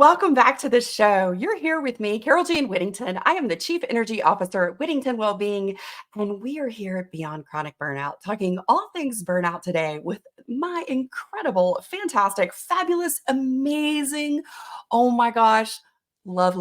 Welcome back to the show. You're here with me, Carol Jane Whittington. I am the Chief Energy Officer at Whittington Wellbeing, and we are here at Beyond Chronic Burnout, talking all things burnout today with my incredible, fantastic, fabulous, amazing, oh my gosh, love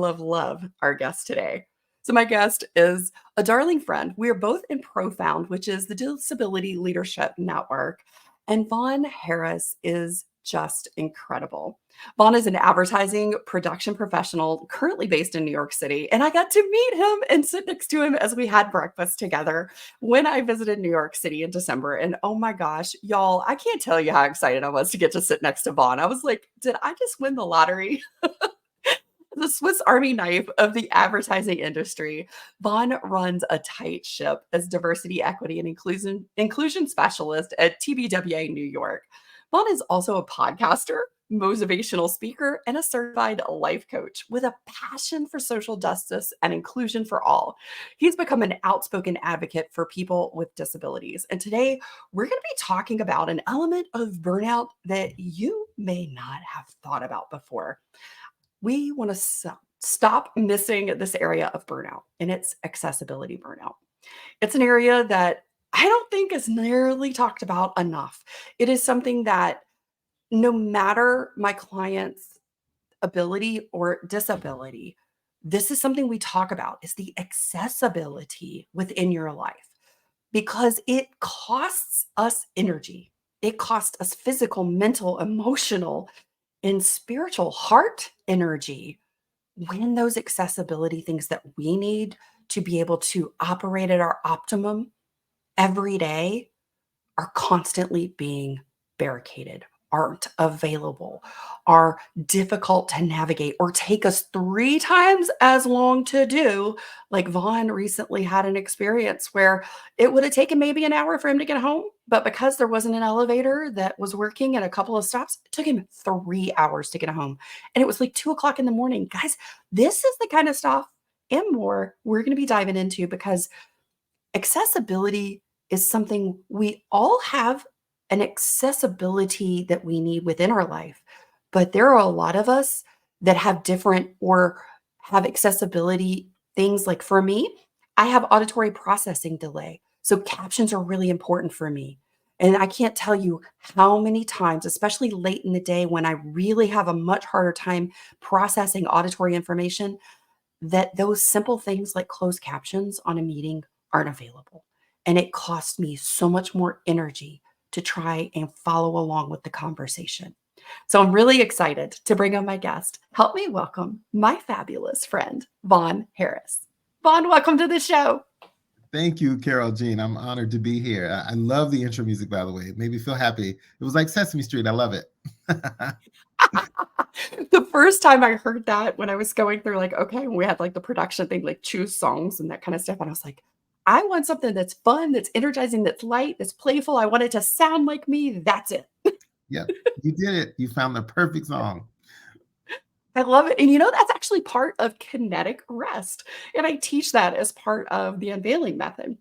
our guest today. So my guest is a darling friend. We are both in Profound, which is the Disability Leadership Network, and Vaughn Harris is just incredible. Vaughn is an advertising production professional currently based in New York City, and I got to meet him and sit next to him as we had breakfast together when I visited New York City in December. And oh my gosh, y'all, I can't tell you how excited I was to get to sit next to Vaughn. I was like, did I just win the lottery? The Swiss Army knife of the advertising industry. Vaughn runs a tight ship as diversity, equity, and inclusion specialist at TBWA New York. Vaughn is also a podcaster, motivational speaker, and a certified life coach with a passion for social justice and inclusion for all. He's become an outspoken advocate for people with disabilities. And today, we're going to be talking about an element of burnout that you may not have thought about before. We want to stop missing this area of burnout, and it's accessibility burnout. It's an area that I don't think is nearly talked about enough. It is something that no matter my client's ability or disability, this is something we talk about is the accessibility within your life because it costs us energy. It costs us physical, mental, emotional, and spiritual heart energy when those accessibility things that we need to be able to operate at our optimum every day are constantly being barricaded, aren't available, are difficult to navigate, or take us 3 times as long to do. Like Vaughn recently had an experience where it would have taken maybe an hour for him to get home, but because there wasn't an elevator that was working at a couple of stops, it took him 3 hours to get home. And it was like 2 o'clock in the morning. Guys, this is the kind of stuff and more we're going to be diving into because accessibility is something we all have an accessibility that we need within our life. But there are a lot of us that have different or have accessibility things. Like for me, I have auditory processing delay. So captions are really important for me. And I can't tell you how many times, especially late in the day when I really have a much harder time processing auditory information, that those simple things like closed captions on a meeting aren't available. And it costs me so much more energy to try and follow along with the conversation. So I'm really excited to bring on my guest. Help me welcome my fabulous friend, Vaughn Harris. Vaughn, welcome to the show. Thank you, Carol Jean. I'm honored to be here. I love the intro music, by the way. It made me feel happy. It was like Sesame Street. I love it. The first time I heard that when I was going through like, okay, we had like the production thing, like choose songs and that kind of stuff. And I was like, I want something that's fun, that's energizing, that's light, that's playful. I want it to sound like me. That's it. Yep, you did it. You found the perfect song. I love it. And that's actually part of kinetic rest. And I teach that as part of the unveiling method.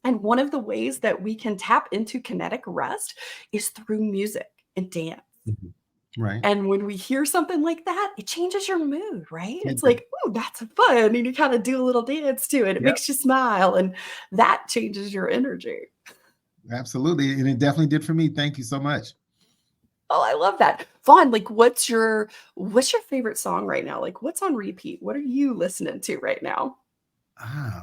And one of the ways that we can tap into kinetic rest is through music and dance. Mhm. Right. And when we hear something like that, it changes your mood, right? It It's did. like, oh, that's fun. And you kind of do a little dance to it. It Yep, makes you smile. And that changes your energy. absolutely. And it definitely did for me. Thank you so much. Oh, I love that. Vaughn, like what's your favorite song right now? Like what's on repeat? What are you listening to right now?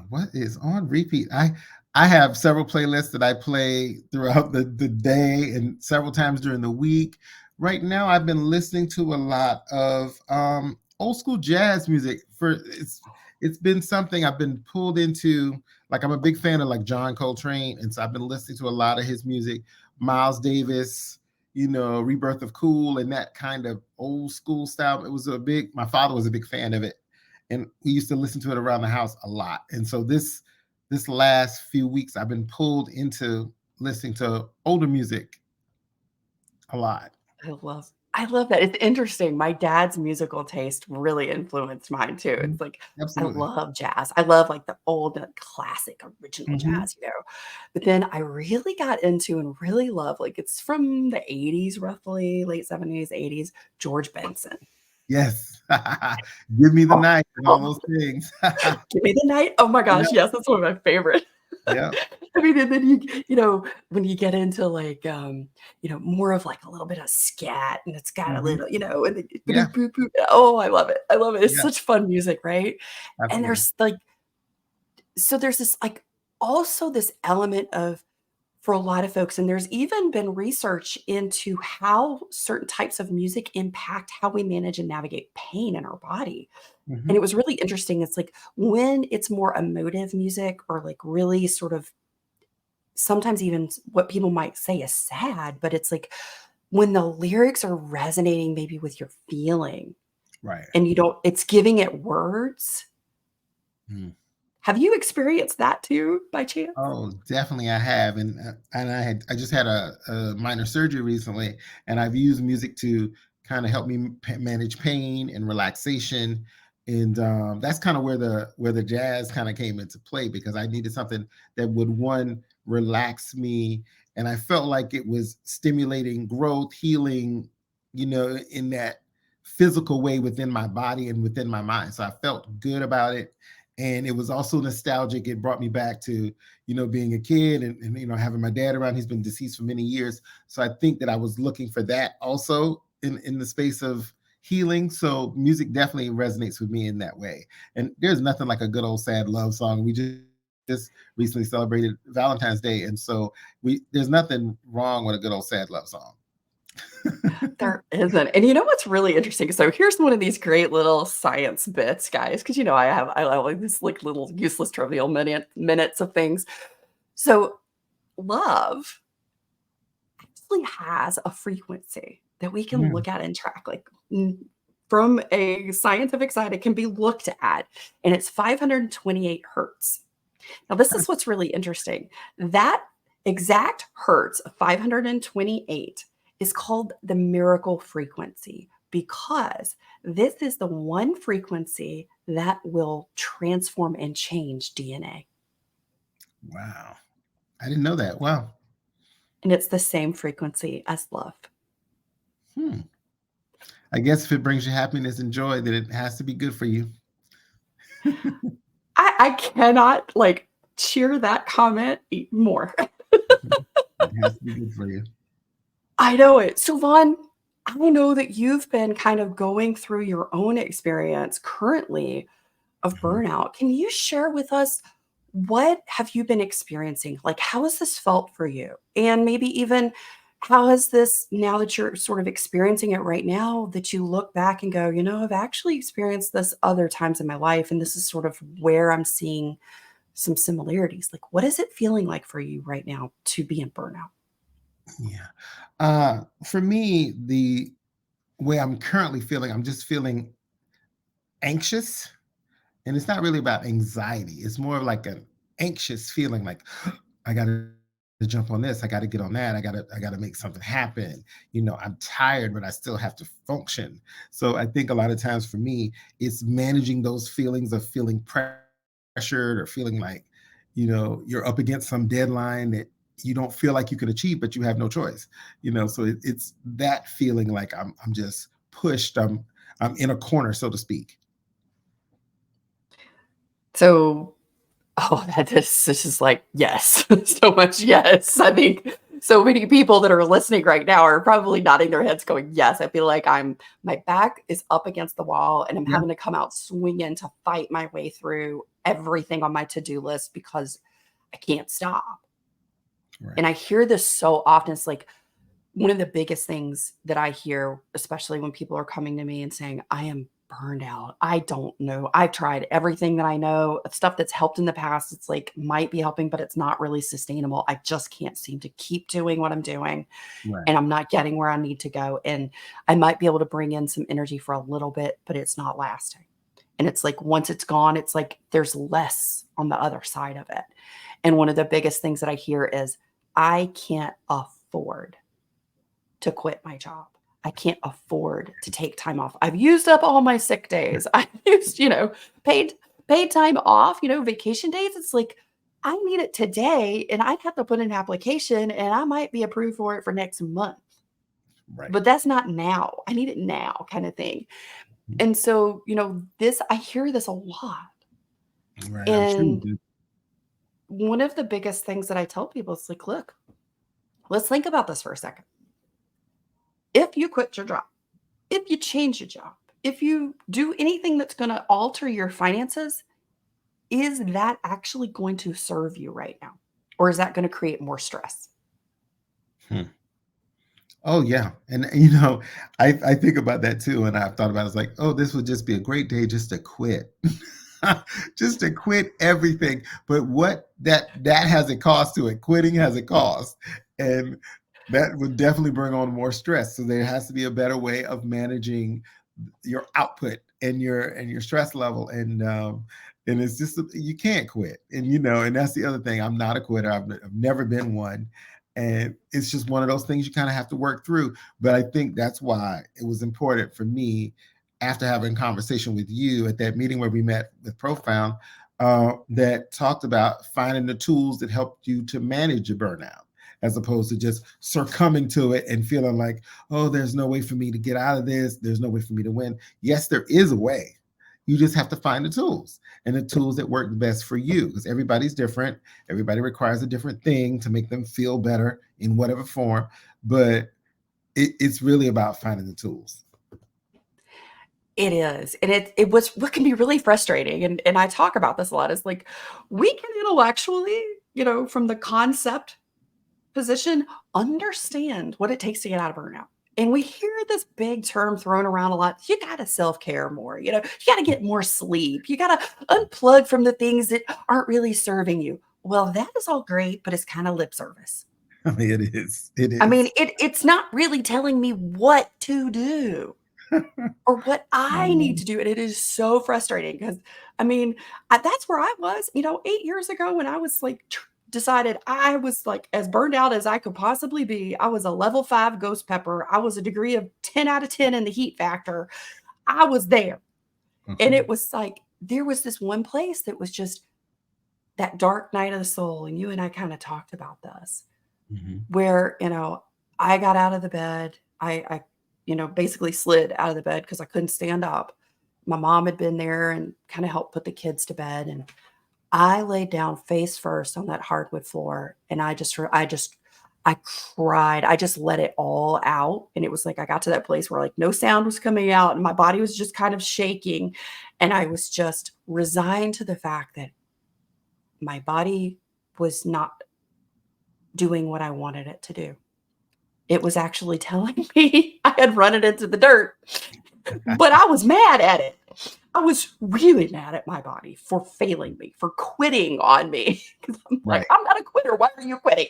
What is on repeat? I have several playlists that I play throughout the day and several times during the week. Right now, I've been listening to a lot of old school jazz music. It's been something I've been pulled into. Like I'm a big fan of like John Coltrane, and so I've been listening to a lot of his music. Miles Davis, Rebirth of Cool, and that kind of old school style. My father was a big fan of it, and we used to listen to it around the house a lot. And so this last few weeks, I've been pulled into listening to older music a lot. I love that. It's interesting. My dad's musical taste really influenced mine too. Mhm. It's like I Absolutely. love jazz. I love like the old like, classic original Hmm. jazz. But then I really got into and really love like it's from the 80s roughly, late 70s, 80s, George Benson. Yes. Give me the Oh, night and all oh, those things. Give Me the Night. Oh my Yeah, gosh, yes, that's one of my favorite. yeah. I mean, and then you know, when you get into like, more of like a little bit of scat and it's got a Mhm. little, and then Yeah, boop, boop, boop. Oh, I love it. I love it. It's yeah, such fun music, right? And absolutely. there's like, so there's this like also this element of for a lot of folks, and there's even been research into how certain types of music impact how we manage and navigate pain in our body. And it Mhm. was really interesting. It's like when it's more emotive music or like really sort of sometimes even what people might say is sad, but it's like when the lyrics are resonating maybe with your feeling Right. and you don't, it's giving it words. Mm. Have you experienced that too by chance? Oh, definitely I have, and I just had a minor surgery recently, and I've used music to kind of help me manage pain and relaxation, and that's kind of where the jazz kind of came into play because I needed something that would one relax me, and I felt like it was stimulating growth, healing, in that physical way within my body and within my mind. So I felt good about it, and it was also nostalgic. It brought me back to being a kid and having my dad around. He's been deceased for many years. So I think that I was looking for that also in the space of healing. So music definitely resonates with me in that way. And there's nothing like a good old sad love song. We just recently celebrated Valentine's Day. And so there's nothing wrong with a good old sad love song. There isn't. And you know what's really interesting? So here's one of these great little science bits, guys, because I like these like little useless trivial minutes of things. So love actually has a frequency that we can Mm, look at and track. Like from a scientific side, it can be looked at, and it's 528 hertz. Now, this is what's really interesting. That exact hertz of 528 is called the miracle frequency because this is the one frequency that will transform and change DNA. wow. I didn't know that. Wow. And it's the same frequency as love. Hmm. I guess if it brings you happiness and joy, then it has to be good for you. I cannot like cheer that comment more. It has to be good for you. I know it. So, Vaughn, I know that you've been kind of going through your own experience currently of Mhm. burnout. Can you share with us what have you been experiencing? Like, how has this felt for you? And maybe even how has this, now that you're sort of experiencing it right now, that you look back and go, I've actually experienced this other times in my life, and this is sort of where I'm seeing some similarities. Like, what is it feeling like for you right now to be in burnout? Yeah. For me, the way I'm currently feeling, I'm just feeling anxious. And it's not really about anxiety. It's more of like an anxious feeling like, I gotta jump on this, I gotta get on that, I gotta make something happen. I'm tired, but I still have to function. So I think a lot of times for me, it's managing those feelings of feeling pressured or feeling like, you're up against some deadline that you don't feel like you can achieve, but you have no choice. So it's that feeling like I'm just pushed. I'm in a corner, so to speak. So, oh, this is like, yes, so much yes. I think so many people that are listening right now are probably nodding their heads going, "Yes." I feel like my back is up against the wall and I'm Yeah. having to come out swinging to fight my way through everything on my to-do list because I can't stop. Right. And I hear this so often. It's like one of the biggest things that I hear, especially when people are coming to me and saying, I am burned out. I don't know. I've tried everything that I know, stuff that's helped in the past. It's like might be helping, but it's not really sustainable. I just can't seem to keep doing what I'm doing. Right. And I'm not getting where I need to go. And I might be able to bring in some energy for a little bit, but it's not lasting. And it's like once it's gone, it's like there's less on the other side of it. And one of the biggest things that I hear is, I can't afford to quit my job. I can't afford to take time off. I've used up all my sick days. I've used, paid paid time off, vacation days. It's like I need it today and I'd have to put in an application and I might be approved for it for next month. Right. But that's not now. I need it now kind of thing. And so, I hear this a lot. Right. I'm sure you And do. one of the biggest things that I tell people is like, look, let's think about this for a second. If you quit your job, if you change your job, if you do anything that's going to alter your finances, is that actually going to serve you right now? Or is that going to create more stress? Hmm. Oh yeah, and I think about that too, and I've thought about it, it's like, oh, this would just be a great day just to quit, just to quit everything. But what that has a cost to it. Quitting has a cost, and that would definitely bring on more stress. So there has to be a better way of managing your output and your stress level, and it's just you can't quit, and that's the other thing. I'm not a quitter. I've never been one, and it's just one of those things you kind of have to work through. But I think that's why it was important for me, after having a conversation with you at that meeting where we met with Profound, that talked about finding the tools that helped you to manage your burnout, as opposed to just succumbing to it and feeling like, oh, there's no way for me to get out of this. There's no way for me to win. Yes, there is a way. You just have to find the tools, and the tools that work best for you, because everybody's different. Everybody requires a different thing to make them feel better in whatever form. But it's really about finding the tools. It is. And it was what can be really frustrating. And I talk about this a lot is like we can intellectually, from the concept position, understand what it takes to get out of burnout. And we hear this big term thrown around a lot. You got to self care more. You got to get more sleep. You got to unplug from the things that aren't really serving you. Well, that is all great, but it's kind of lip service. It is. It I mean, is. it's not really telling me what to do or what I need to do. And it is so frustrating because, I mean, that's where I was, 8 years ago when I was like, decided I was like as burned out as I could possibly be. I was a level 5 ghost pepper. I was a degree of 10 out of 10 in the heat factor. I was there. And it Mhm. was like, there was this one place that was just that dark night of the soul. And you and I kind of talked about this Mhm. where, I got out of the bed. I basically slid out of the bed because I couldn't stand up. My mom had been there and kind of helped put the kids to bed. And I laid down face first on that hardwood floor. And I cried. I just let it all out. And it was like I got to that place where like no sound was coming out and my body was just kind of shaking. And I was just resigned to the fact that my body was not doing what I wanted it to do. It was actually telling me I had run it into the dirt, but I was mad at it. I was really mad at my body for failing me, for quitting on me. 'Cause I'm like, Right. "I'm not a quitter. Why are you quitting?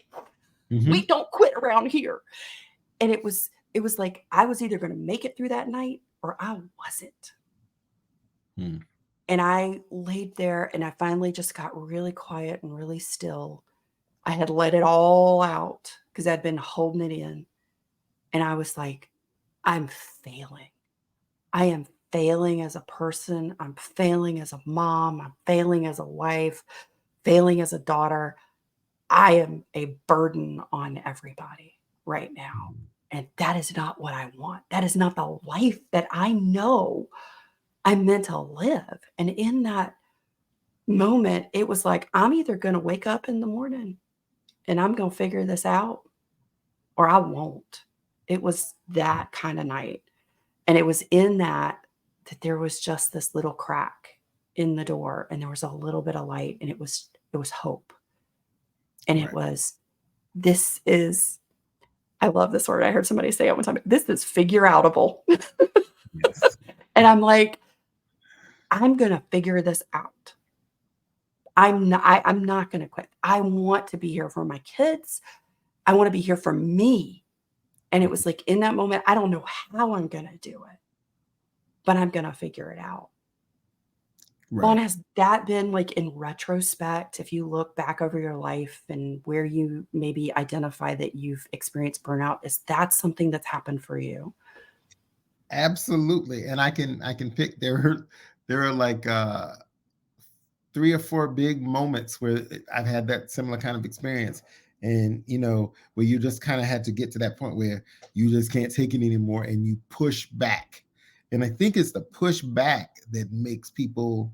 We Mhm. don't quit around here." And it was like I was either gonna make it through that night or I wasn't. Mm. And I laid there and I finally just got really quiet and really still. I had let it all out because 'cause I'd been holding it in, and I was like, "I'm failing. I am failing as a person. I'm failing as a mom. I'm failing as a wife, failing as a daughter. I am a burden on everybody right now. Mhm. And that is not what I want. That is not the life that I know I'm meant to live." And in that moment, it was like, I'm either going to wake up in the morning and I'm going to figure this out or I won't. It was that kind of night. And it was in that there was just this little crack in the door and there was a little bit of light and it was hope. And it Right. was this is I love this word. I heard somebody say it one time. This is figure outable. Yes. And I'm like, I'm gonna figure this out. I'm not gonna quit. I want to be here for my kids. I want to be here for me. And it was like in that moment, I don't know how I'm gonna do it, but I'm gonna figure it out. Well, and Right. has that been, like, in retrospect, if you look back over your life and where you maybe identify that you've experienced burnout, is that something that's happened for you? Absolutely. And I can pick there are like 3 or 4 big moments where I've had that similar kind of experience. And where you just kind of had to get to that point where you just can't take it anymore and you push back. And I think it's the pushback that makes people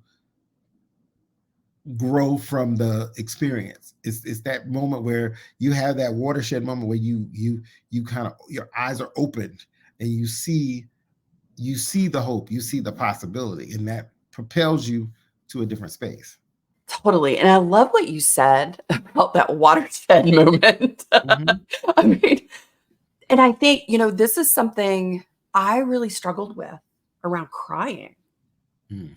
grow from the experience. It's that moment where you have that watershed moment where you kind of, your eyes are opened and you see the hope, you see the possibility, and that propels you to a different space. Totally. And I love what you said about that watershed moment. Hmm. I mean, and I think, this is something I really struggled with around crying. Mm.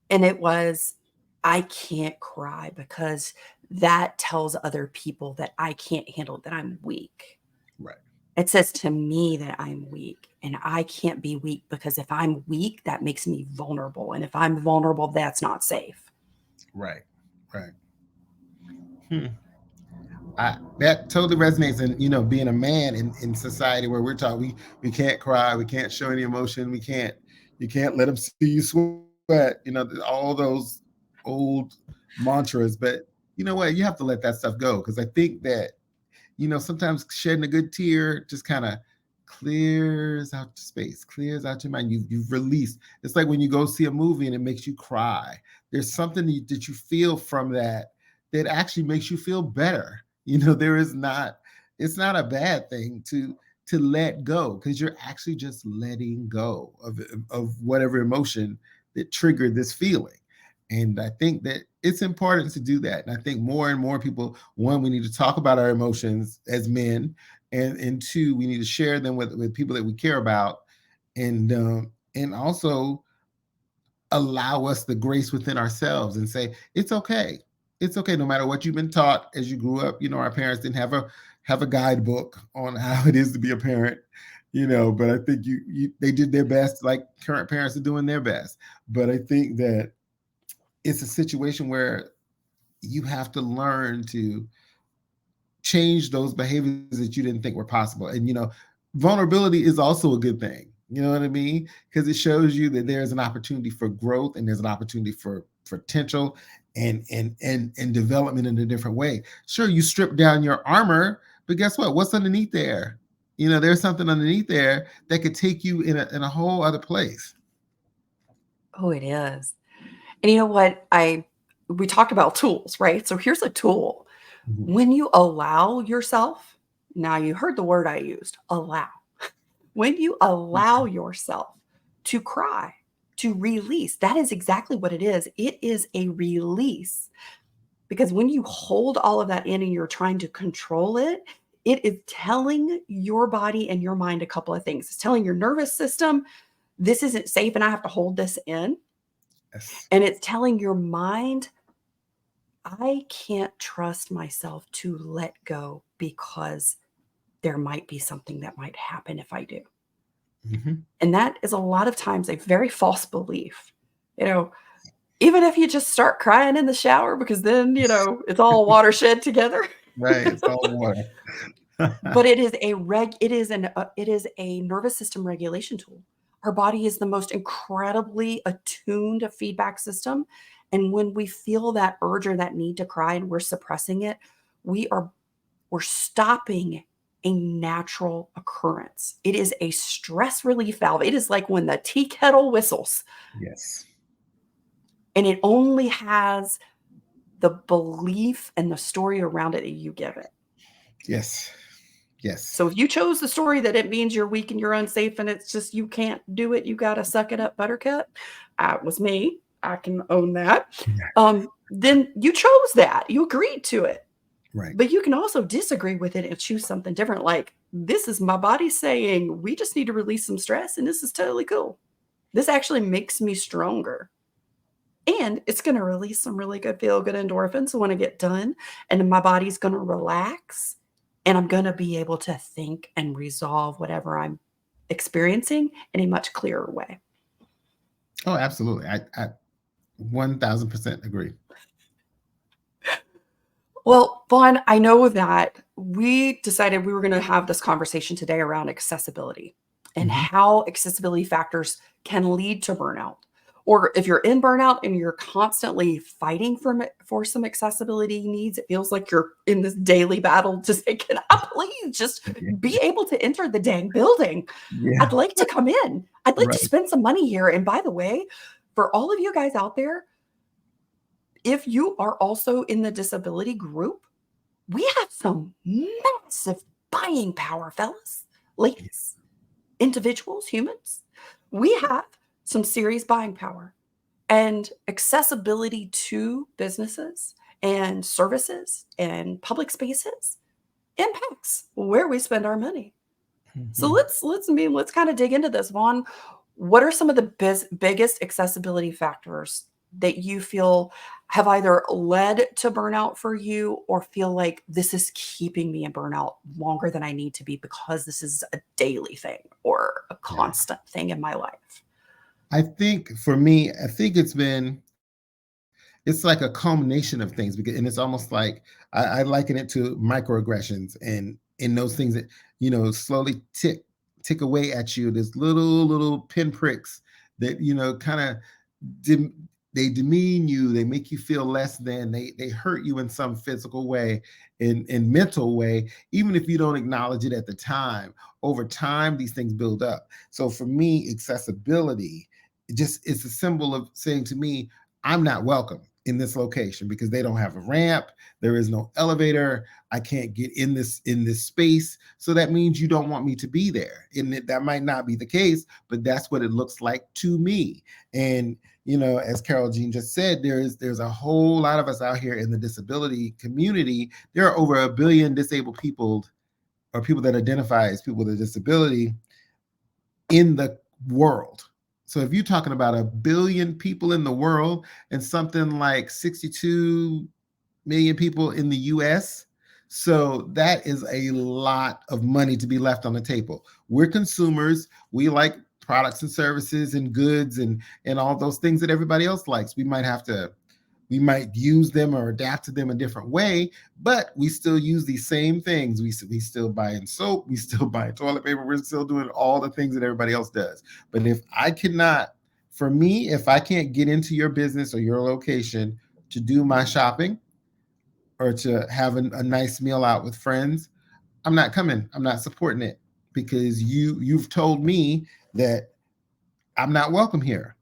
And it was, I can't cry because that tells other people that I can't handle it, that I'm weak. Right. It says to me that I'm weak, and I can't be weak because if I'm weak, that makes me vulnerable. And if I'm vulnerable, that's not safe. Right. Right. Hmm. That totally resonates. And being a man in society where we're taught we can't cry, we can't show any emotion, you can't let them see you sweat. All those old mantras. But you know what? You have to let that stuff go, because I think that sometimes shedding a good tear just kind of clears out space, clears out your mind. You've released. It's like when you go see a movie and it makes you cry. There's something that you feel from that actually makes you feel better. There is not. It's not a bad thing to let go, because you're actually just letting go of whatever emotion that triggered this feeling. And I think that it's important to do that. And I think more and more people, one, we need to talk about our emotions as men, and two, we need to share them with people that we care about, and also allow us the grace within ourselves and say it's okay. It's okay, no matter what you've been taught as you grew up. Our parents didn't have a guidebook on how it is to be a parent. But I think they did their best, like current parents are doing their best. But I think that it's a situation where you have to learn to change those behaviors that you didn't think were possible. And vulnerability is also a good thing. You know what I mean? Because it shows you that there's an opportunity for growth, and there's an opportunity for potential and development in a different way. Sure, you strip down your armor, but guess what? What's underneath there? There's something underneath there that could take you in a whole other place. Oh, it is. And you know what? We talked about tools, right? So here's a tool. Mhm. When you allow yourself, now you heard the word I used, allow. When you allow yourself to cry, to release, that is exactly what it is. It is a release. Because when you hold all of that in and you're trying to control it, it is telling your body and your mind a couple of things. It's telling your nervous system, this isn't safe and I have to hold this in. Yes. And it's telling your mind, I can't trust myself to let go because there might be something that might happen if I do. Mm-hmm. And that is a lot of times a very false belief. You know, even if you just start crying in the shower because then, it's all watershed together. Right. It's all water. But it is a nervous system regulation tool. Our body is the most incredibly attuned feedback system, and when we feel that urge or that need to cry and we're suppressing it, we're stopping a natural occurrence. It is a stress relief valve. It is like when the tea kettle whistles, Yes. and it only has the belief and the story around it that you give it. Yes. Yes. So if you chose the story that it means you're weak and you're unsafe and it's just you can't do it, you gotta suck it up, buttercup. That was me. I can own that. Then you chose that. You agreed to it. Right. But you can also disagree with it and choose something different. Like, this is my body saying, we just need to release some stress, and this is totally cool. This actually makes me stronger. And it's going to release some really good feel good endorphins when I get done. And then my body's going to relax. And I'm going to be able to think and resolve whatever I'm experiencing in a much clearer way. Oh, absolutely. I 1000% agree. Well, Vaughn, I know that we decided we were going to have this conversation today around accessibility and Mhm. how accessibility factors can lead to burnout. Or if you're in burnout and you're constantly fighting for some accessibility needs, it feels like you're in this daily battle to say, can I please just be able to enter the dang building? I'd Yeah, like to come in. I'd like to right. spend some money here. And by the way, for all of you guys out there, if you are also in the disability group, we have some massive buying power, fellas, ladies, individuals, humans. We have some serious buying power. And accessibility to businesses and services and public spaces impacts where we spend our money. So Mhm. let's kind of dig into this. Vaughn, what are some of the biggest accessibility factors that you feel have either led to burnout for you or feel like this is keeping me in burnout longer than I need to be because this is a daily thing or a Yeah. constant thing in my life? I think for me, I think it's like a culmination of things because, and it's almost like I liken it to microaggressions and in those things that slowly tick away at you. There's little pinpricks that kind of dem- they demean you, they make you feel less than, they hurt you in some physical way, in mental way, even if you don't acknowledge it at the time. Over time these things build up. So for me, accessibility, it's a symbol of saying to me, I'm not welcome in this location because they don't have a ramp, there is no elevator, I can't get in this space. So that means you don't want me to be there. And that might not be the case, but that's what it looks like to me. And as Carol Jean just said, there's a whole lot of us out here in the disability community. There are over 1 billion disabled people, or people that identify as people with a disability, in the world. So if you're talking about 1 billion people in the world and something like 62 million people in the US, so that is a lot of money to be left on the table. We're consumers. We like products and services and goods and all those things that everybody else likes. We might use them or adapt to them a different way, but we still use these same things. We still buying soap, we still buying toilet paper, we're still doing all the things that everybody else does. But for me, if I can't get into your business or your location to do my shopping or to have a nice meal out with friends, I'm not coming. I'm not supporting it because you've told me that I'm not welcome here.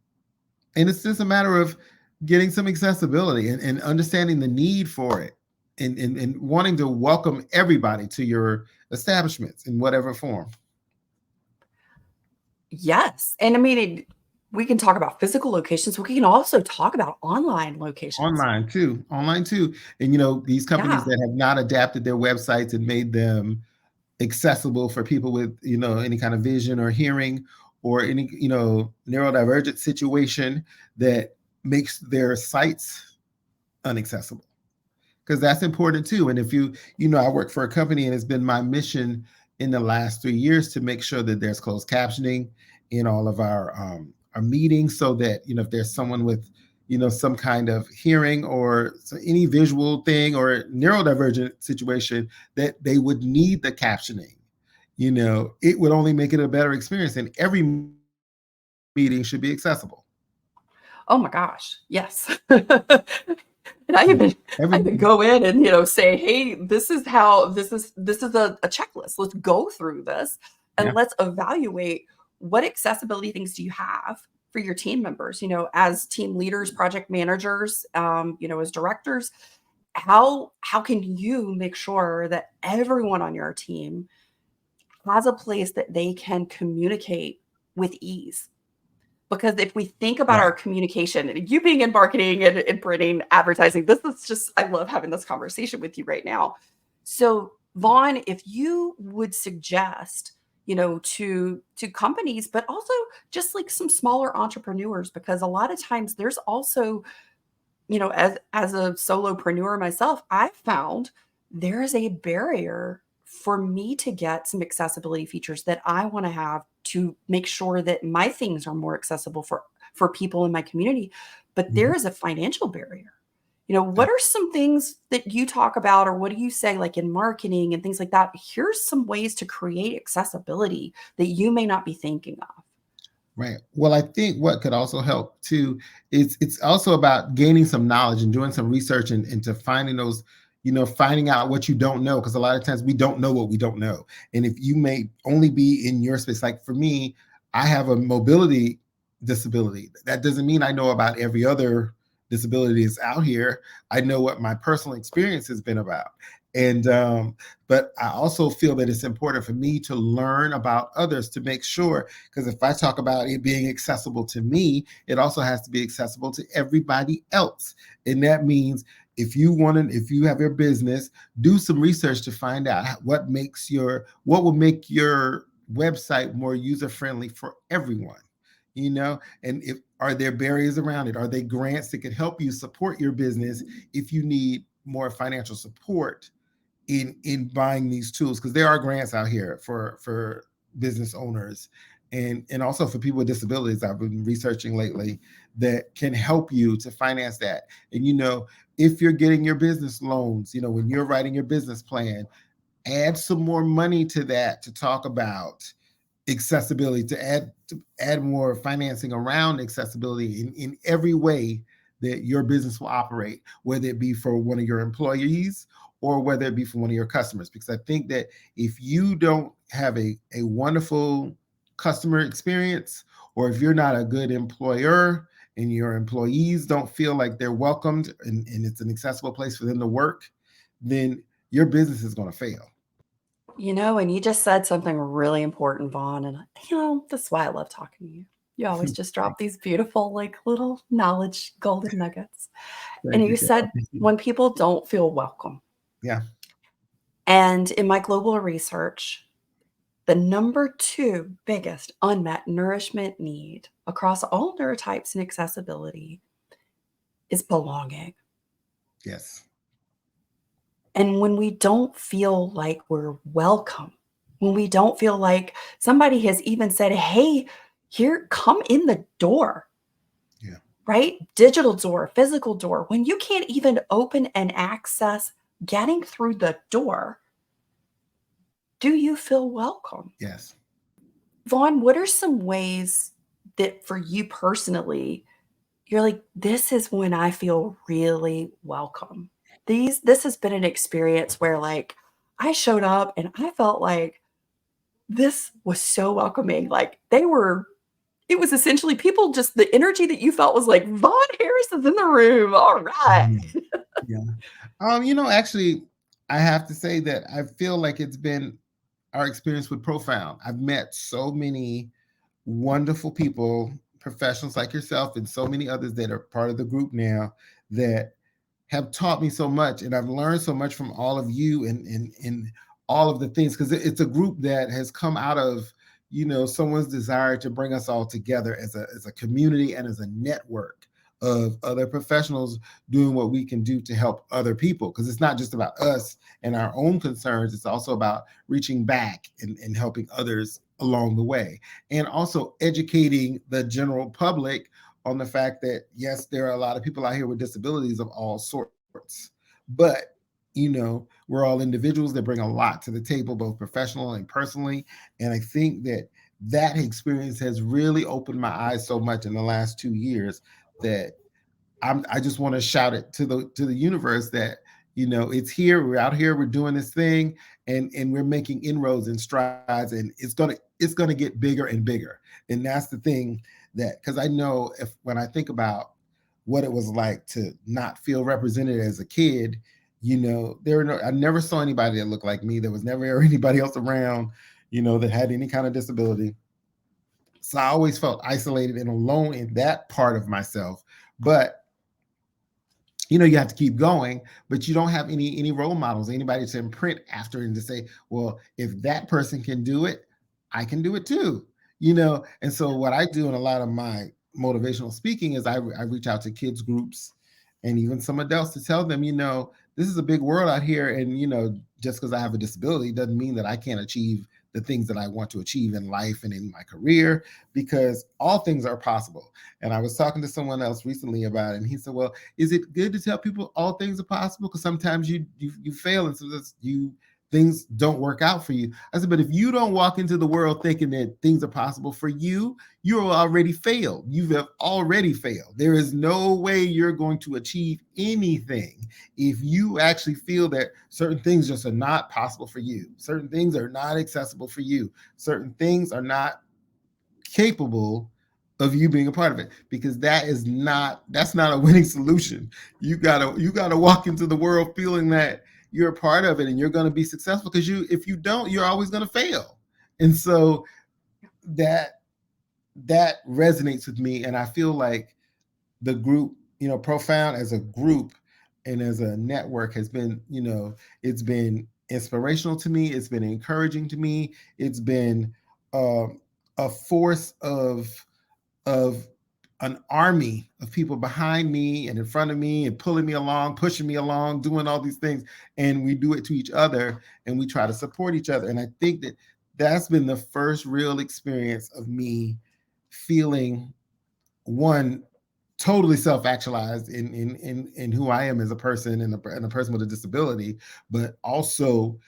And it's just a matter of getting some accessibility and understanding the need for it, and wanting to welcome everybody to your establishments in whatever form. Yes. And I mean, we can talk about physical locations. We can also talk about online locations. Online too. And these companies Yeah. that have not adapted their websites and made them accessible for people with any kind of vision or hearing or any neurodivergent situation, that makes their sites unaccessible, because that's important too. And if I work for a company, and it's been my mission in the last 3 years to make sure that there's closed captioning in all of our meetings, so that if there's someone with some kind of hearing or any visual thing or neurodivergent situation, that they would need the captioning. It would only make it a better experience, and every meeting should be accessible. Oh my gosh. Yes. And I Yeah. even Every I even meeting. go in and, say, "Hey, this is how this is a checklist. Let's go through this and Yeah. let's evaluate what accessibility things do you have for your team members, as team leaders, project managers, as directors, how can you make sure that everyone on your team has a place that they can communicate with ease?" Because if we think about our Right. communication, and you being in marketing and printing, advertising, this is just, I love having this conversation with you right now. So, Vaughn, if you would suggest, to companies, but also just like some smaller entrepreneurs, because a lot of times there's also, as a solopreneur myself, I've found there is a barrier for me to get some accessibility features that I want to have to make sure that my things are more accessible for people in my community. But Mhm. there is a financial barrier. What are some things that you talk about, or what do you say, like in marketing and things like that? Here's some ways to create accessibility that you may not be thinking of. Right. Well, I think what could also help too is it's also about gaining some knowledge and doing some research and into finding those, finding out what you don't know. Because a lot of times we don't know what we don't know. And if you may only be in your space, like for me, I have a mobility disability. That doesn't mean I know about every other disability that's out here. I know what my personal experience has been about. And but I also feel that it's important for me to learn about others to make sure, because if I talk about it being accessible to me, it also has to be accessible to everybody else. And that means if you have your business, do some research to find out what will make your website more user friendly for everyone. And if are there barriers around it? Are there grants that can help you support your business if you need more financial support in buying these tools, because there are grants out here for business owners and also for people with disabilities I've been researching lately that can help you to finance that. And if you're getting your business loans, when you're writing your business plan, add some more money to that to talk about accessibility, to add more financing around accessibility in every way that your business will operate, whether it be for one of your employees or whether it be for one of your customers. Because I think that if you don't have a wonderful customer experience, or if you're not a good employer and your employees don't feel like they're welcomed and it's an accessible place for them to work, then your business is going to fail. And you just said something really important, Vaughn. And, that's why I love talking to you. You always just drop these beautiful, like little knowledge golden nuggets. And Thank you, you Carol. said when people don't feel welcome. Yeah. And in my global research, the number two biggest unmet nourishment need across all neurotypes and accessibility is belonging. Yes. And when we don't feel like we're welcome, when we don't feel like somebody has even said, hey, here, come in the door, Yeah. right? Digital door, physical door, when you can't even open and access getting through the door, do you feel welcome? Yes. Vaughn, what are some ways that for you personally, you're like, this is when I feel really welcome? This has been an experience where like I showed up and I felt like this was so welcoming. Like it was essentially people just the energy that you felt was like, Vaughn Harris is in the room. All right. Mhm. Yeah. Actually, I have to say that I feel like it's been our experience with Profound. I've met so many wonderful people, professionals like yourself, and so many others that are part of the group now that have taught me so much, and I've learned so much from all of you and all of the things, because it's a group that has come out of someone's desire to bring us all together as a community and as a network of other professionals doing what we can do to help other people, because it's not just about us and our own concerns, it's also about reaching back and helping others along the way, and also educating the general public on the fact that yes, there are a lot of people out here with disabilities of all sorts, but we're all individuals that bring a lot to the table, both professional and personally. And I think that experience has really opened my eyes so much in the last 2 years that I just want to shout it to the universe that it's here, we're out here, we're doing this thing, and we're making inroads and strides, and it's gonna get bigger and bigger. And that's the thing, that because I know, if when I think about what it was like to not feel represented as a kid, I never saw anybody that looked like me. There was never anybody else around, that had any kind of disability. So I always felt isolated and alone in that part of myself. But you have to keep going, but you don't have any role models, anybody to imprint after and to say, well, if that person can do it, I can do it too. And so what I do in a lot of my motivational speaking is I reach out to kids groups and even some adults to tell them, this is a big world out here, and just because I have a disability doesn't mean that I can't achieve the things that I want to achieve in life and in my career, because all things are possible. And I was talking to someone else recently about it, and he said, well, is it good to tell people all things are possible? Because sometimes you fail, and so you things don't work out for you. I said, but if you don't walk into the world thinking that things are possible for you, you're already failed. You have already failed. There is no way you're going to achieve anything if you actually feel that certain things just are not possible for you. Certain things are not accessible for you. Certain things are not capable of you being a part of it, because that's not a winning solution. You gotta walk into the world feeling that you're a part of it and you're going to be successful, because if you don't, you're always going to fail. And so that resonates with me, and I feel like the group, Profound as a group and as a network has been, it's been inspirational to me. It's been encouraging to me. It's been a force of an army of people behind me and in front of me and pulling me along, pushing me along, doing all these things. And we do it to each other and we try to support each other. And I think that that's been the first real experience of me feeling, one, totally self-actualized in who I am as a person and a person with a disability, but also,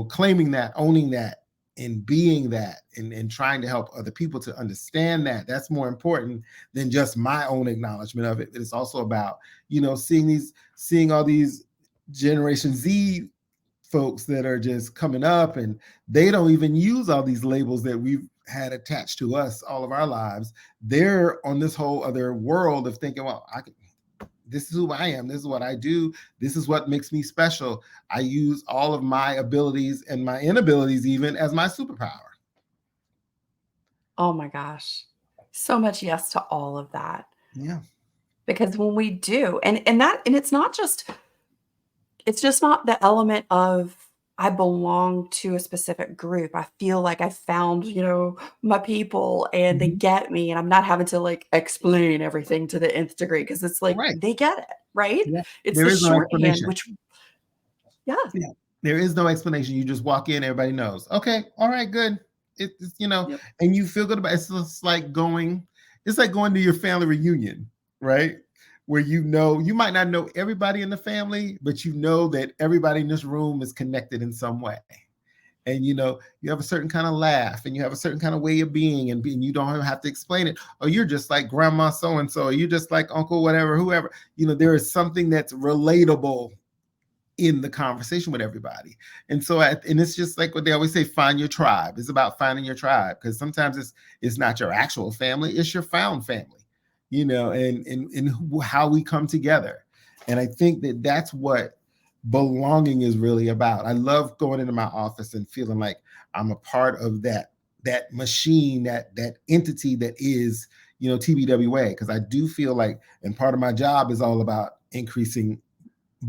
claiming that, owning that, and being that, and trying to help other people to understand that. That's more important than just my own acknowledgement of it. It's also about, seeing all these Generation Z folks that are just coming up, and they don't even use all these labels that we've had attached to us all of our lives. They're on this whole other world of thinking, well, this is who I am. This is what I do. This is what makes me special. I use all of my abilities and my inabilities even as my superpower. Oh my gosh. So much yes to all of that. Yeah. Because when we do, and it's just not the element of I belong to a specific group. I feel like I found, my people and they Mhm. get me and I'm not having to like explain everything to the nth degree because it's like Right. they get it, right? Yeah. It's There the is no shorthand, explanation. which yeah. Yeah. There is no explanation. You just walk in, everybody knows. Okay, all right, good. It's Yep. and you feel good about it. It's just like it's like going to your family reunion, right? Where you might not know everybody in the family, but you know that everybody in this room is connected in some way. And you have a certain kind of laugh and you have a certain kind of way of being, and you don't have to explain it. Or you're just like grandma so and so, or you're just like uncle whatever, whoever. There is something that's relatable in the conversation with everybody. And so and it's just like what they always say, find your tribe. It's about finding your tribe, because sometimes it's not your actual family, it's your found family, and how we come together. And I think that that's what belonging is really about. I love going into my office and feeling like I'm a part of that machine, that entity that is, TBWA, because I do feel like, and part of my job is all about increasing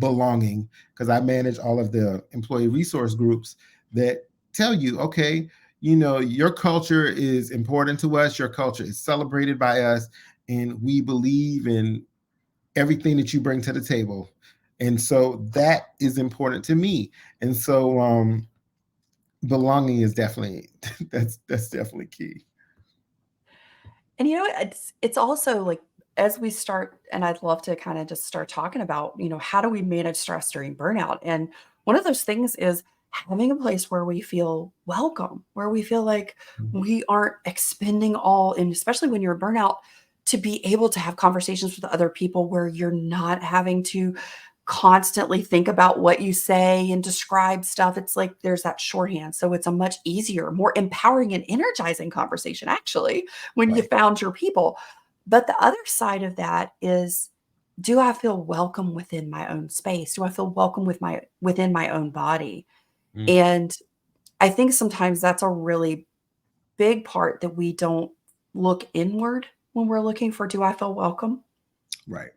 belonging, because I manage all of the employee resource groups that tell you, okay, your culture is important to us, your culture is celebrated by us, and we believe in everything that you bring to the table. And so that is important to me. And so belonging is definitely that's definitely key. And it's also like as we start, and I'd love to kind of just start talking about, how do we manage stress during burnout? And one of those things is having a place where we feel welcome, where we feel like we aren't expending all, and especially when you're burnout, to be able to have conversations with other people where you're not having to constantly think about what you say and describe stuff. It's like there's that shorthand. So it's a much easier, more empowering and energizing conversation, actually, when you Right. found your people. But the other side of that is, do I feel welcome within my own space? Do I feel welcome within my own body? Mm. And I think sometimes that's a really big part that we don't look inward when we're looking for, do I feel welcome? Right.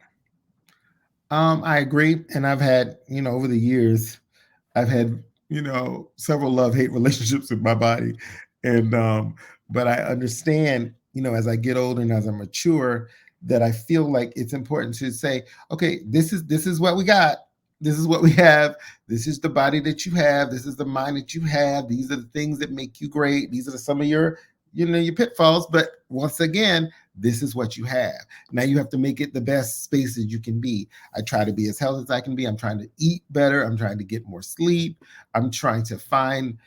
I agree. And I've had, over the years, I've had, several love-hate relationships with my body. And but I understand, as I get older and as I mature, that I feel like it's important to say, okay, this is what we got. This is what we have. This is the body that you have. This is the mind that you have. These are the things that make you great. These are some of your pitfalls. But once again, This is what you have. Now you have to make it the best space that you can be. I try to be as healthy as I can be. I'm trying to eat better. I'm trying to get more sleep. I'm trying to find,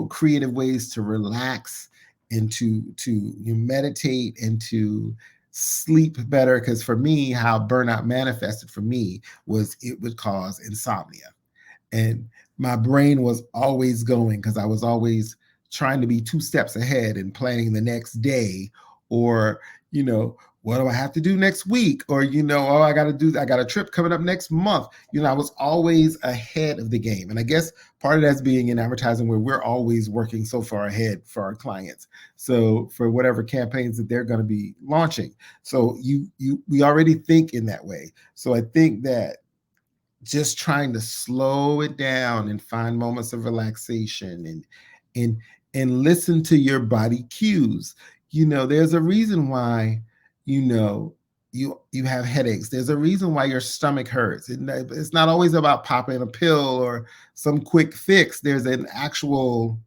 creative ways to relax and to you meditate and to sleep better. Because for me, how burnout manifested for me was it would cause insomnia. And my brain was always going because I was always trying to be two steps ahead and planning the next day, or what do I have to do next week, or oh, I got a trip coming up next month. I was always ahead of the game. And I guess part of that's being in advertising, where we're always working so far ahead for our clients, so for whatever campaigns that they're going to be launching. So we already think in that way. So I think that just trying to slow it down and find moments of relaxation and listen to your body cues. There's a reason why you have headaches. There's a reason why your stomach hurts. It's not always about popping a pill or some quick fix. There's an actual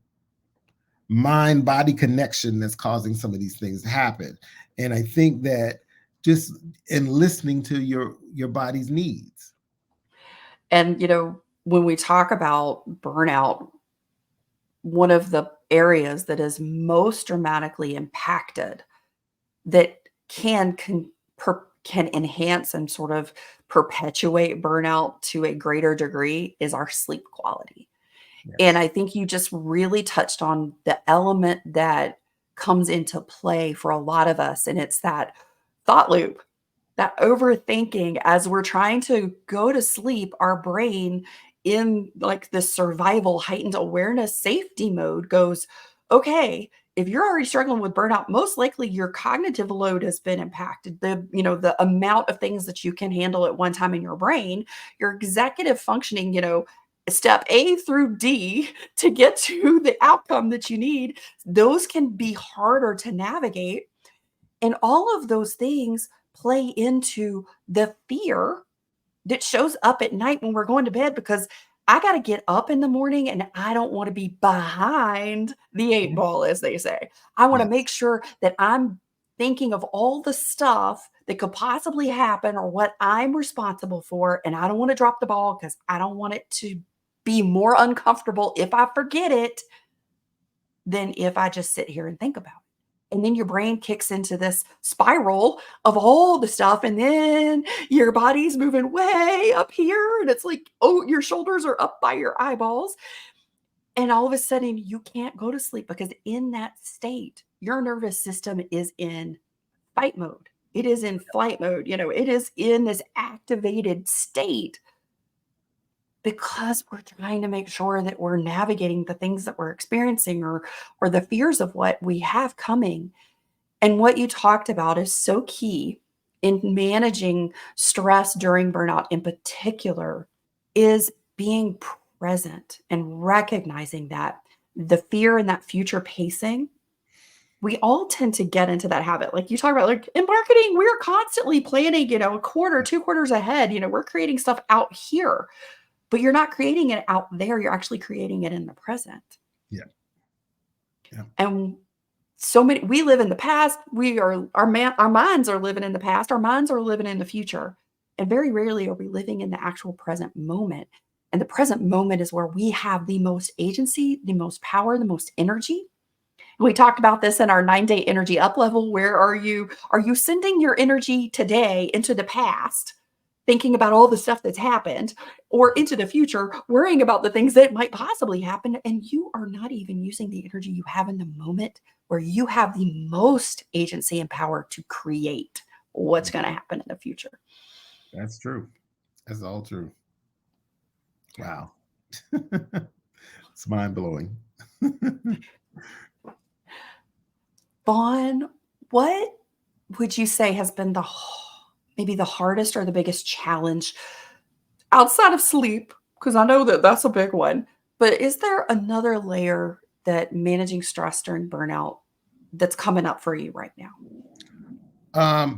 mind body connection that's causing some of these things to happen. And I think that just in listening to your body's needs. And, when we talk about burnout, one of the areas that is most dramatically impacted that can enhance and sort of perpetuate burnout to a greater degree is our sleep quality. And Yes. I think you just really touched on the element that comes into play for a lot of us, and it's that thought loop, that overthinking as we're trying to go to sleep. Our brain, in like this survival heightened awareness safety mode, goes, okay, if you're already struggling with burnout, most likely your cognitive load has been impacted. The amount of things that you can handle at one time in your brain, your executive functioning, step A through D to get to the outcome that you need, those can be harder to navigate. And all of those things play into the fear that shows up at night when we're going to bed, because I got to get up in the morning and I don't want to be behind the eight Mhm. ball, as they say. I want to make Yes. sure that I'm thinking of all the stuff that could possibly happen or what I'm responsible for. And I don't want to drop the ball because I don't want it to be more uncomfortable if I forget it than if I just sit here and think about it. And then your brain kicks into this spiral of all the stuff. And then your body's moving way up here. And it's like, oh, your shoulders are up by your eyeballs. And all of a sudden, you can't go to sleep because in that state, your nervous system is in fight mode. It is in flight mode. It is in this activated state because we're trying to make sure that we're navigating the things that we're experiencing, or the fears of what we have coming. And what you talked about is so key in managing stress during burnout in particular, is being present and recognizing that the fear and that future pacing, we all tend to get into that habit. Like you talk about, like in marketing, we're constantly planning, a quarter, 2 quarters ahead. We're creating stuff out here, but you're not creating it out there. You're actually creating it in the present. Yeah. Yeah. And we live in the past. Our minds are living in the past. Our minds are living in the future. And very rarely are we living in the actual present moment. And the present moment is where we have the most agency, the most power, the most energy. We talked about this in our 9-day energy up level. Where are you? Are you sending your energy today into the past, thinking about all the stuff that's happened, or into the future, worrying about the things that might possibly happen? And you are not even using the energy you have in the moment, where you have the most agency and power to create what's going to happen in the future. That's true. That's all true. Wow. It's mind blowing. Vaughn, what would you say has been maybe the hardest or the biggest challenge outside of sleep? Because I know that that's a big one. But is there another layer that managing stress during burnout that's coming up for you right now?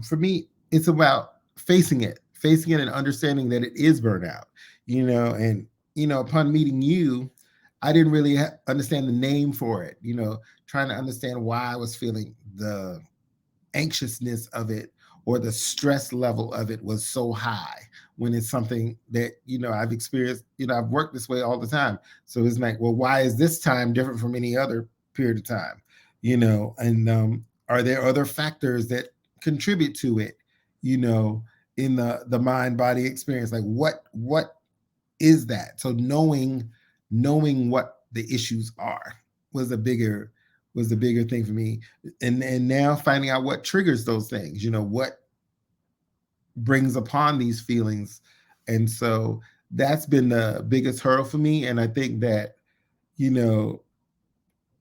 For me, it's about facing it and understanding that it is burnout, and, upon meeting you, I didn't really understand the name for it, trying to understand why I was feeling anxiousness of it or the stress level of it was so high when it's something that, I've experienced, I've worked this way all the time. So it's like, well, why is this time different from any other period of time? And are there other factors that contribute to it, in the mind body experience? Like what is that? So knowing what the issues are was the bigger thing for me. And now finding out what triggers those things, what brings upon these feelings. And so that's been the biggest hurdle for me. And I think that, you know,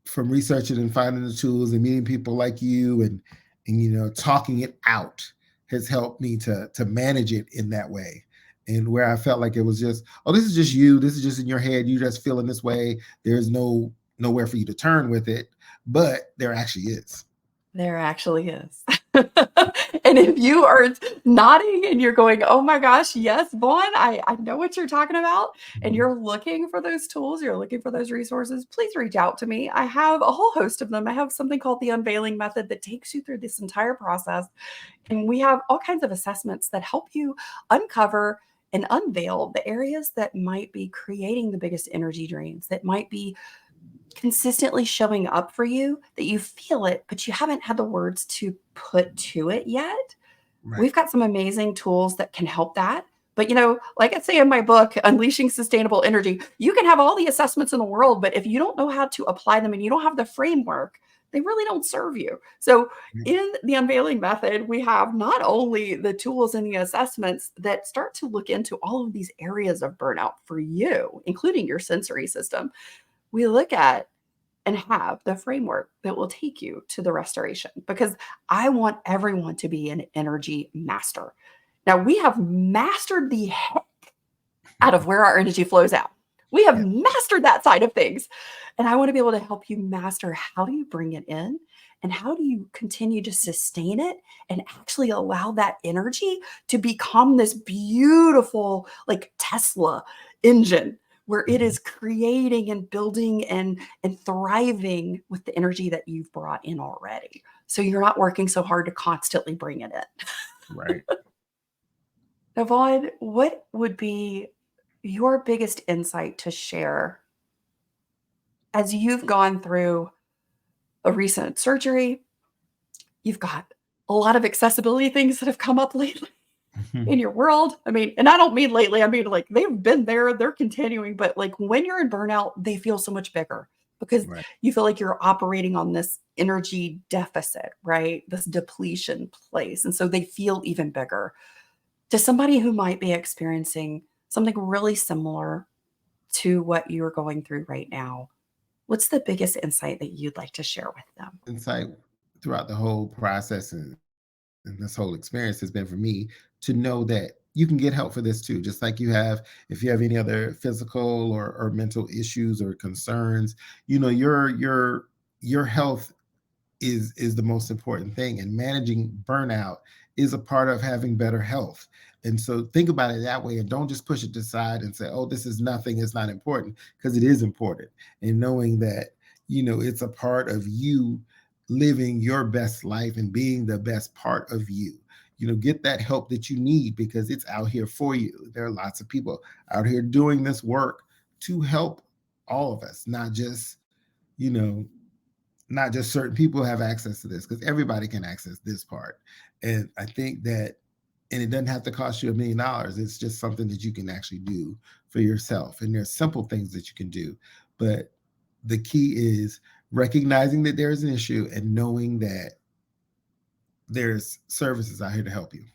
from researching and finding the tools and meeting people like you and talking it out has helped me to manage it in that way. And where I felt like it was just, oh, this is just you, this is just in your head, you just feeling this way, there's nowhere for you to turn with it, but there actually is. There actually is. And if you are nodding and you're going, oh my gosh, yes, Vaughn, I know what you're talking about, and you're looking for those tools, you're looking for those resources, please reach out to me. I have a whole host of them. I have something called the unveiling method that takes you through this entire process. And we have all kinds of assessments that help you uncover and unveil the areas that might be creating the biggest energy drains, that might be consistently showing up for you, that you feel it, but you haven't had the words to put to it yet. Right. We've got some amazing tools that can help that. But, like I say in my book, Unleashing Sustainable Energy, you can have all the assessments in the world, but if you don't know how to apply them and you don't have the framework, they really don't serve you. So in the unveiling method, we have not only the tools and the assessments that start to look into all of these areas of burnout for you, including your sensory system. We look at and have the framework that will take you to the restoration, because I want everyone to be an energy master. Now, we have mastered the heck out of where our energy flows out. We have mastered that side of things. And I want to be able to help you master, how do you bring it in and how do you continue to sustain it and actually allow that energy to become this beautiful, like Tesla engine, where it is creating and building and thriving with the energy that you've brought in already. So you're not working so hard to constantly bring it in. Right. Now, Vaughn, what would be your biggest insight to share as you've gone through a recent surgery? You've got a lot of accessibility things that have come up lately in your world. I mean, and I don't mean lately, I mean, like, they've been there, they're continuing, but like when you're in burnout, they feel so much bigger because Right. you feel like you're operating on this energy deficit, right? This depletion place. And so they feel even bigger. To somebody who might be experiencing something really similar to what you're going through right now, what's the biggest insight that you'd like to share with them? Insight throughout the whole process and this whole experience has been for me to know that you can get help for this too, just like you have if you have any other physical or mental issues or concerns. Your health is the most important thing, and managing burnout is a part of having better health. And so think about it that way, and don't just push it aside and say, oh, this is nothing, it's not important, because it is important. And knowing that it's a part of you living your best life and being the best part of you. Get that help that you need, because it's out here for you. There are lots of people out here doing this work to help all of us, you know not just certain people have access to this, because everybody can access this part. And I think that, and it doesn't have to cost you $1 million. It's just something that you can actually do for yourself. And there's simple things that you can do. But the key is recognizing that there's an issue and knowing that there's services out here to help you.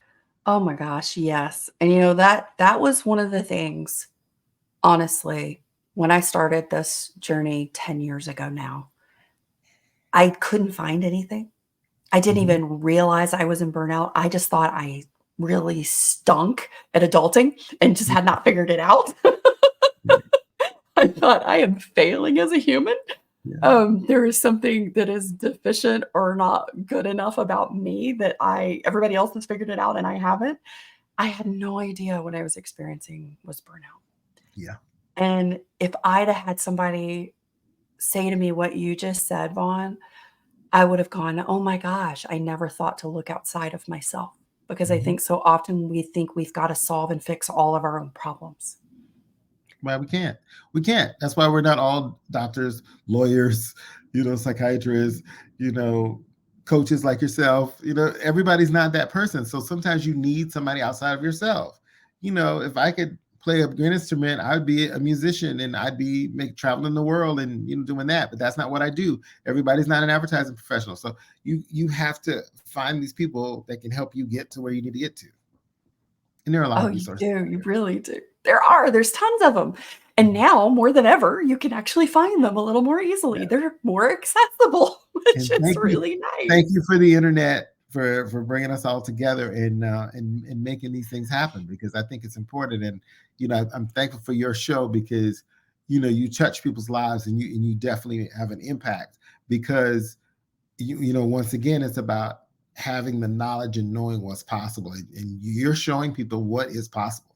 Oh my gosh, yes. And that was one of the things, honestly, when I started this journey 10 years ago now. I couldn't find anything. I didn't Mhm. even realize I was in burnout. I just thought I really stunk at adulting and just had not figured it out. I thought I am failing as a human. Yeah. There is something that is deficient or not good enough about me that everybody else has figured it out and I haven't. I had no idea what I was experiencing was burnout. Yeah. And if I'd have had somebody say to me what you just said, Vaughn, I would have gone, oh my gosh, I never thought to look outside of myself because I Mhm. think so often we think we've got to solve and fix all of our own problems. Well, we can't. We can't. That's why we're not all doctors, lawyers, psychiatrists, you know, coaches like yourself. Everybody's not that person. So sometimes you need somebody outside of yourself. If I could play a great instrument, I would be a musician and I'd be traveling the world and doing that. But that's not what I do. Everybody's not an advertising professional. So you have to find these people that can help you get to where you need to get to. And there are a lot Oh, of you resources do. out You there. really do. There's tons of them. And Mhm. now more than ever, you can actually find them a little more easily. They're more accessible, which And is really thank nice. you for the internet for bringing us all together and making these things happen, because I think it's important. And I'm thankful for your show, because you touch people's lives, and you definitely have an impact, because once again, it's about having the knowledge and knowing what's possible, and you're showing people what is possible.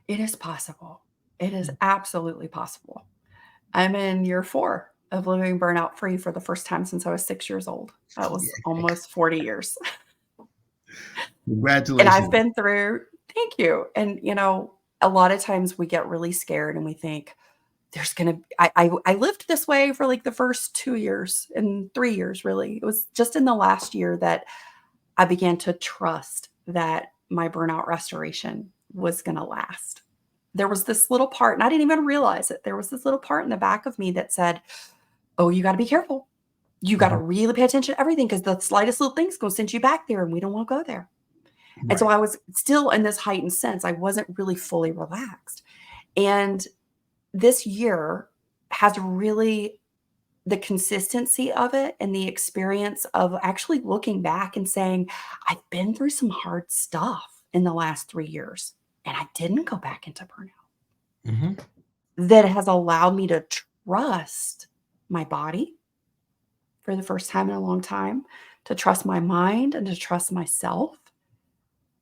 It is possible. It is absolutely possible. I'm in year 4 of living burnout free for the first time since I was 6 years old. That was Yeah. almost 40 years. And I've Congratulations. been through thank you. And, a lot of times we get really scared and we think there's gonna I lived this way for, like, the first 2 years and 3 years, really. It was just in the last year that I began to trust that my burnout restoration was gonna last. There was this little part, and I didn't even realize it. There was this little part in the back of me that said, "Oh, you gotta be careful. You gotta Mhm. really pay attention to everything because the slightest little thing's gonna send you back there, and we don't wanna go there." And so Right. I was still in this heightened sense. I wasn't really fully relaxed. And this year has really the consistency of it and the experience of actually looking back and saying, I've been through some hard stuff in the last 3 years, and I didn't go back into burnout. Mhm. That has allowed me to trust my body for the first time in a long time, to trust my mind and to trust myself,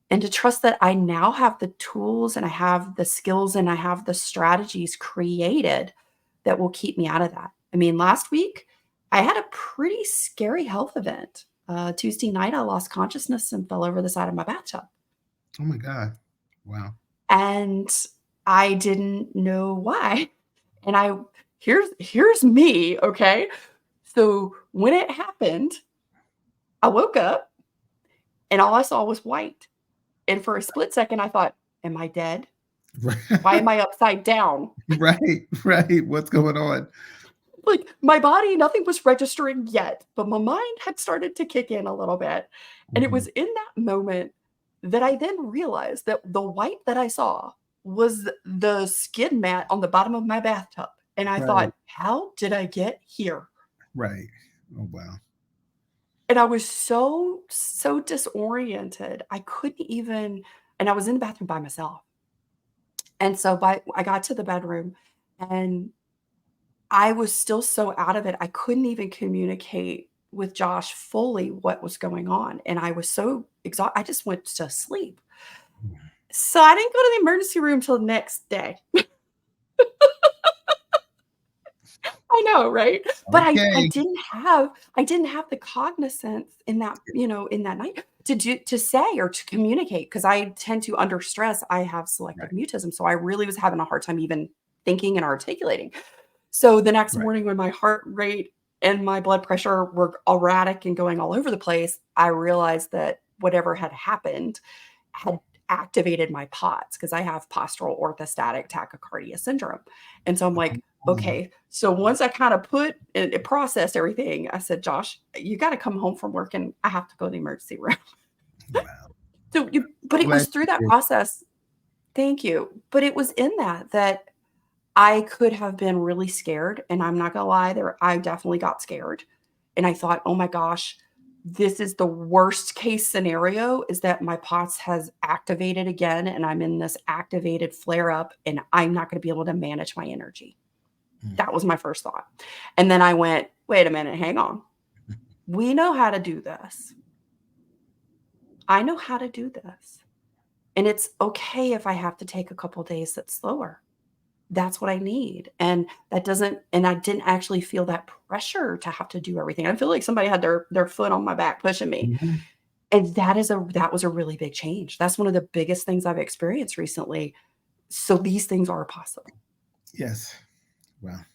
and to trust that I now have the tools and I have the skills and I have the strategies created that will keep me out of that. I mean, last week, I had a pretty scary health event. Tuesday night, I lost consciousness and fell over the side of my bathtub. Oh my God. Wow. And I didn't know why. And here's me, okay? So when it happened, I woke up and all I saw was white. And for a split second, I thought, am I dead? Why am I upside down? Right, right. What's going on? Like, my body, nothing was registering yet, but my mind had started to kick in a little bit, and it was Mhm. in that moment that I then realized that the white that I saw was the skid mat on the bottom of my bathtub, and I Right, thought, "How did I get here?" right. Oh, wow. And I was so disoriented, I couldn't even and I was in the bathroom by myself, and so I got to the bedroom, and I was still so out of it, I couldn't even communicate with Josh fully what was going on, and I was so exhausted. I just went to sleep. So I didn't go to the emergency room till the next day. I know, right? But I Okay. didn't have the cognizance in that, in that night to say or to communicate because I tend to under stress, I have selective Right, mutism, so I really was having a hard time even thinking and articulating. So the next right. morning when my heart rate and my blood pressure were erratic and going all over the place, I realized that whatever had happened had activated my POTS because I have postural orthostatic tachycardia syndrome. And so I'm like, Mhm. okay. So once I kind of put and processed everything, I said, Josh, you got to come home from work and I have to go to the emergency room. Wow. But So it glad was through you that did. process. Thank you. But it was in that I could have been really scared, and I'm not gonna lie, I definitely got scared, and I thought, "Oh my gosh, this is the worst case scenario is that my POTS has activated again, and I'm in this activated flare up, and I'm not gonna be able to manage my energy." Mm. That was my first thought, and then I went, "Wait a minute, hang on. We know how to do this. I know how to do this, and it's okay if I have to take a couple days that's slower. that's what I need. And I didn't actually feel that pressure to have to do everything. I feel like somebody had their foot on my back pushing me. Mhm. And that was a really big change. That's one of the biggest things I've experienced recently. So these things are possible. Yes. Well,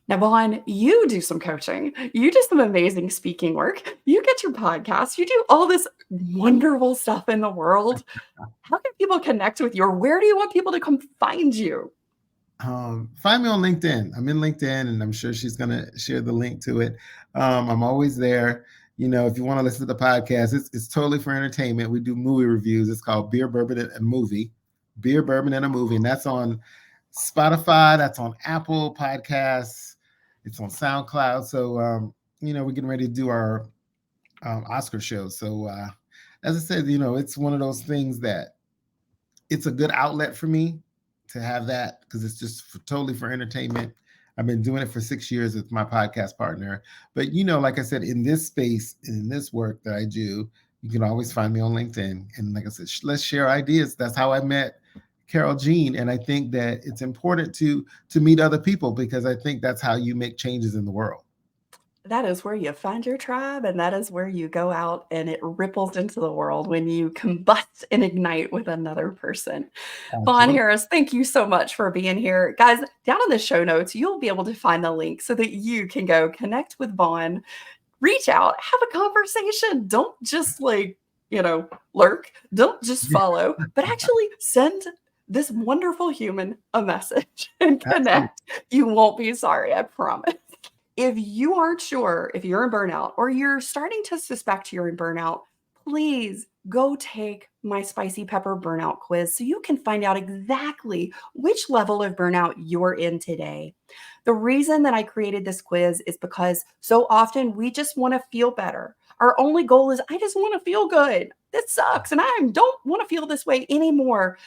Now, Vaughn, you do some coaching. You do some amazing speaking work. You get your podcast. You do all this wonderful stuff in the world. How can people connect with you, or where do you want people to come find you? find me on LinkedIn. I'm in LinkedIn, and I'm sure she's going to share the link to it. I'm always there. If you want to listen to the podcast, it's totally for entertainment. We do movie reviews. It's called Beer, Bourbon, and a Movie. Beer, Bourbon, and a Movie. And that's on Spotify. That's on Apple Podcasts. It's on SoundCloud. So, we're getting ready to do our Oscar show. So, as I said, it's one of those things that it's a good outlet for me to have that because it's just totally for entertainment. I've been doing it for 6 years with my podcast partner. But, like I said, in this space, in this work that I do, you can always find me on LinkedIn. And like I said, let's share ideas. That's how I met Carol Jean. And I think that it's important to meet other people because I think that's how you make changes in the world. That is where you find your tribe, and that is where you go out and it ripples into the world when you combust and ignite with another person. Vaughn Absolutely. Harris, thank you so much for being here. Guys, down in the show notes, you'll be able to find the link so that you can go connect with Vaughn, reach out, have a conversation. Don't just lurk, don't just Yeah, follow, but actually send this wonderful human a message and absolutely. connect. You won't be sorry, I promise. If you aren't sure if you're in burnout or you're starting to suspect you're in burnout, please go take my spicy pepper burnout quiz so you can find out exactly which level of burnout you're in today. The reason that I created this quiz is because so often we just want to feel better. Our only goal is, I just want to feel good. This sucks and I don't want to feel this way anymore,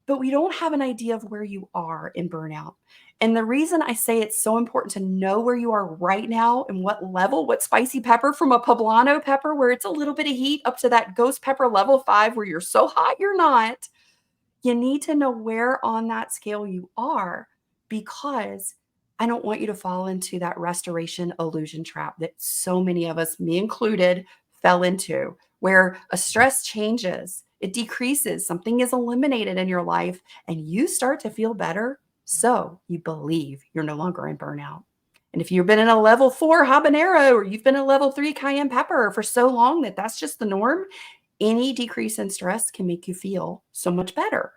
but we don't have an idea of where you are in burnout. And the reason I say it's so important to know where you are right now and what level, what spicy pepper from a poblano pepper, where it's a little bit of heat up to that ghost pepper level 5, where you're so hot you're not, you need to know where on that scale you are, because I don't want you to fall into that restoration illusion trap that so many of us, me included, fell into, where a stress changes, it decreases, something is eliminated in your life, and you start to feel better. So you believe you're no longer in burnout. And if you've been in a level 4 habanero or you've been in a level 3 cayenne pepper for so long that that's just the norm, any decrease in stress can make you feel so much better.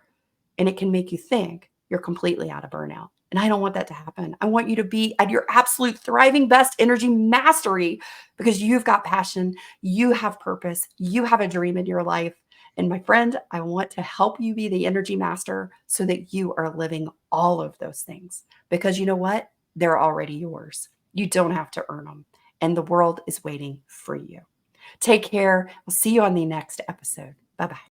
And it can make you think you're completely out of burnout. And I don't want that to happen. I want you to be at your absolute thriving best energy mastery, because you've got passion, you have purpose, you have a dream in your life. And my friend, I want to help you be the energy master so that you are living all of those things. Because you know what? They're already yours. You don't have to earn them. And the world is waiting for you. Take care. I'll see you on the next episode. Bye bye.